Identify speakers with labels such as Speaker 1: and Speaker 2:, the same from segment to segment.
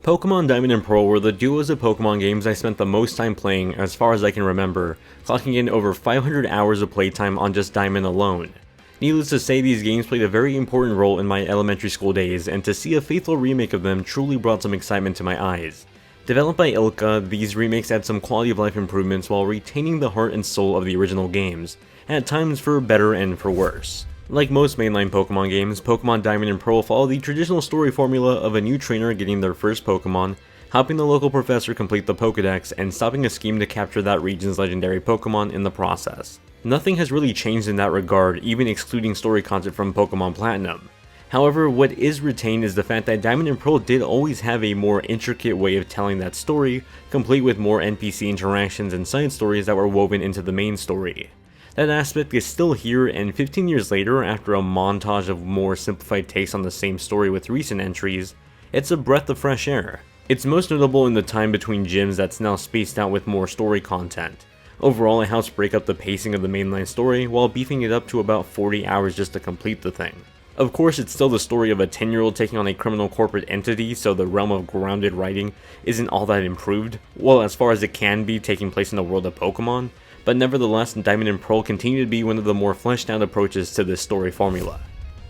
Speaker 1: Pokémon Diamond and Pearl were the duos of Pokémon games I spent the most time playing as far as I can remember, clocking in over 500 hours of playtime on just Diamond alone. Needless to say, these games played a very important role in my elementary school days, and to see a faithful remake of them truly brought some excitement to my eyes. Developed by ILCA, these remakes add some quality of life improvements while retaining the heart and soul of the original games, at times for better and for worse. Like most mainline Pokemon games, Pokemon Diamond and Pearl follow the traditional story formula of a new trainer getting their first Pokemon, helping the local professor complete the Pokédex, and stopping a scheme to capture that region's legendary Pokemon in the process. Nothing has really changed in that regard, even excluding story content from Pokemon Platinum. However, what is retained is the fact that Diamond and Pearl did always have a more intricate way of telling that story, complete with more NPC interactions and side stories that were woven into the main story. That aspect is still here, and 15 years later, after a montage of more simplified takes on the same story with recent entries, it's a breath of fresh air. It's most notable in the time between gyms that's now spaced out with more story content. Overall, it helps break up the pacing of the mainline story while beefing it up to about 40 hours just to complete the thing. Of course, it's still the story of a 10-year-old taking on a criminal corporate entity, so the realm of grounded writing isn't all that improved, well, as far as it can be taking place in the world of Pokemon, but nevertheless, Diamond and Pearl continue to be one of the more fleshed out approaches to this story formula.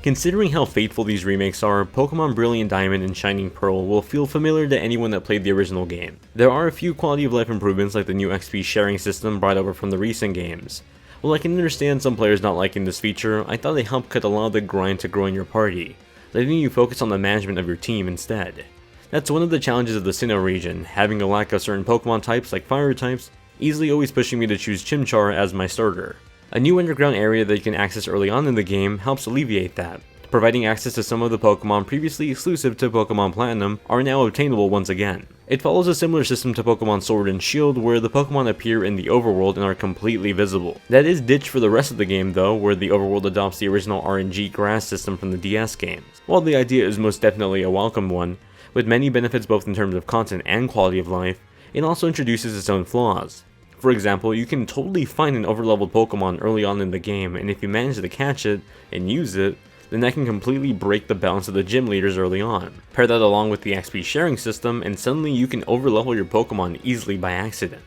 Speaker 1: Considering how faithful these remakes are, Pokemon Brilliant Diamond and Shining Pearl will feel familiar to anyone that played the original game. There are a few quality of life improvements like the new XP sharing system brought over from the recent games. While I can understand some players not liking this feature, I thought it helped cut a lot of the grind to growing your party, letting you focus on the management of your team instead. That's one of the challenges of the Sinnoh region, having a lack of certain Pokemon types like fire types, easily always pushing me to choose Chimchar as my starter. A new underground area that you can access early on in the game helps alleviate that, providing access to some of the Pokemon previously exclusive to Pokemon Platinum are now obtainable once again. It follows a similar system to Pokemon Sword and Shield, where the Pokemon appear in the overworld and are completely visible. That is ditched for the rest of the game though, where the overworld adopts the original RNG grass system from the DS games. While the idea is most definitely a welcome one, with many benefits both in terms of content and quality of life, it also introduces its own flaws. For example, you can totally find an overleveled Pokemon early on in the game, and if you manage to catch it and use it, then that can completely break the balance of the gym leaders early on. Pair that along with the XP sharing system, and suddenly you can overlevel your Pokemon easily by accident.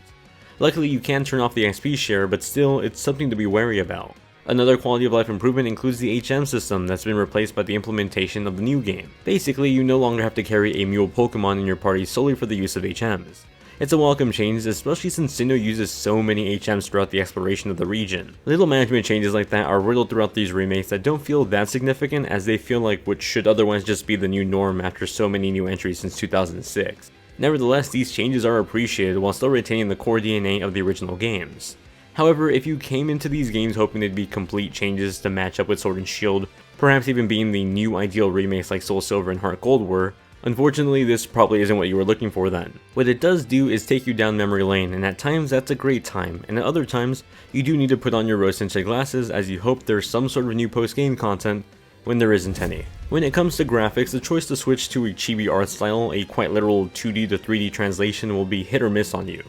Speaker 1: Luckily, you can turn off the XP share, but still, it's something to be wary about. Another quality of life improvement includes the HM system that's been replaced by the implementation of the new game. Basically, you no longer have to carry a mule Pokemon in your party solely for the use of HMs. It's a welcome change, especially since Sinnoh uses so many HMs throughout the exploration of the region. Little management changes like that are riddled throughout these remakes that don't feel that significant, as they feel like what should otherwise just be the new norm after so many new entries since 2006. Nevertheless, these changes are appreciated while still retaining the core DNA of the original games. However, if you came into these games hoping they'd be complete changes to match up with Sword and Shield, perhaps even being the new ideal remakes like Soul Silver and Heart Gold were, unfortunately, this probably isn't what you were looking for then. What it does do is take you down memory lane, and at times that's a great time, and at other times, you do need to put on your rose-tinted glasses as you hope there's some sort of new post-game content when there isn't any. When it comes to graphics, the choice to switch to a chibi art style, a quite literal 2D to 3D translation, will be hit or miss on you.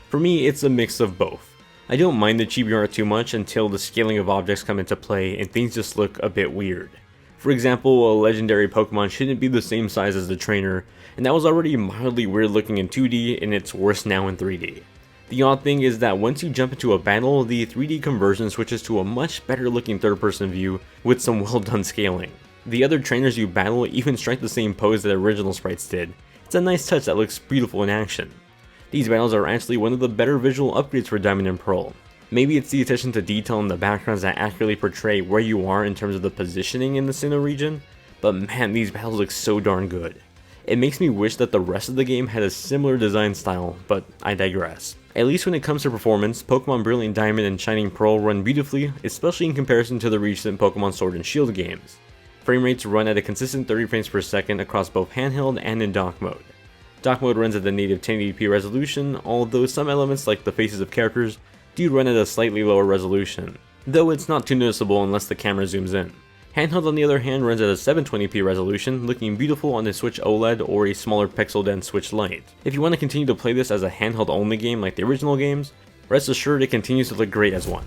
Speaker 1: For me, it's a mix of both. I don't mind the chibi art too much until the scaling of objects come into play and things just look a bit weird. For example, a legendary Pokemon shouldn't be the same size as the trainer, and that was already mildly weird looking in 2D, and it's worse now in 3D. The odd thing is that once you jump into a battle, the 3D conversion switches to a much better looking third person view with some well done scaling. The other trainers you battle even strike the same pose that original sprites did. It's a nice touch that looks beautiful in action. These battles are actually one of the better visual upgrades for Diamond and Pearl. Maybe it's the attention to detail in the backgrounds that accurately portray where you are in terms of the positioning in the Sinnoh region, but man, these battles look so darn good. It makes me wish that the rest of the game had a similar design style, but I digress. At least when it comes to performance, Pokemon Brilliant Diamond and Shining Pearl run beautifully, especially in comparison to the recent Pokemon Sword and Shield games. Frame rates run at a consistent 30 frames per second across both handheld and in dock mode. Dock mode runs at the native 1080p resolution, although some elements like the faces of characters do run at a slightly lower resolution, though it's not too noticeable unless the camera zooms in. Handheld on the other hand runs at a 720p resolution, looking beautiful on a Switch OLED or a smaller pixel dense Switch Lite. If you want to continue to play this as a handheld only game like the original games, rest assured it continues to look great as one.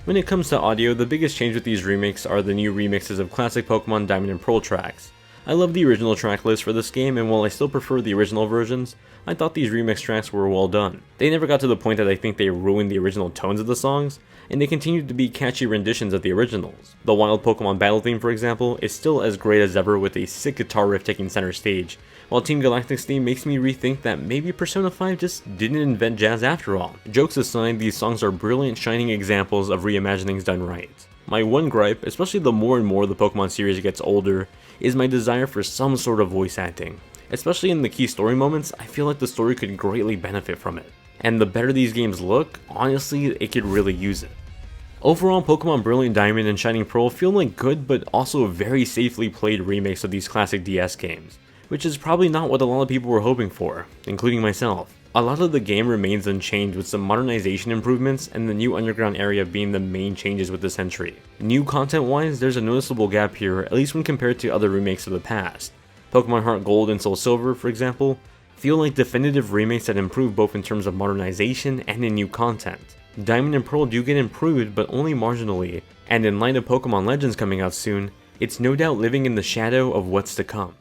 Speaker 1: When it comes to audio, the biggest change with these remakes are the new remixes of classic Pokemon Diamond and Pearl tracks. I love the original track list for this game, and while I still prefer the original versions, I thought these remix tracks were well done. They never got to the point that I think they ruined the original tones of the songs, and they continued to be catchy renditions of the originals. The Wild Pokemon battle theme, for example, is still as great as ever with a sick guitar riff taking center stage, while Team Galactic's theme makes me rethink that maybe Persona 5 just didn't invent jazz after all. Jokes aside, these songs are brilliant shining examples of reimaginings done right. My one gripe, especially the more and more the Pokemon series gets older, is my desire for some sort of voice acting. Especially in the key story moments, I feel like the story could greatly benefit from it. And the better these games look, honestly, it could really use it. Overall, Pokemon Brilliant Diamond and Shining Pearl feel like good but also very safely played remakes of these classic DS games, which is probably not what a lot of people were hoping for, including myself. A lot of the game remains unchanged with some modernization improvements and the new underground area being the main changes with this entry. New content wise, there's a noticeable gap here, at least when compared to other remakes of the past. Pokemon Heart Gold and Soul Silver, for example, feel like definitive remakes that improve both in terms of modernization and in new content. Diamond and Pearl do get improved, but only marginally, and in light of Pokemon Legends coming out soon, it's no doubt living in the shadow of what's to come.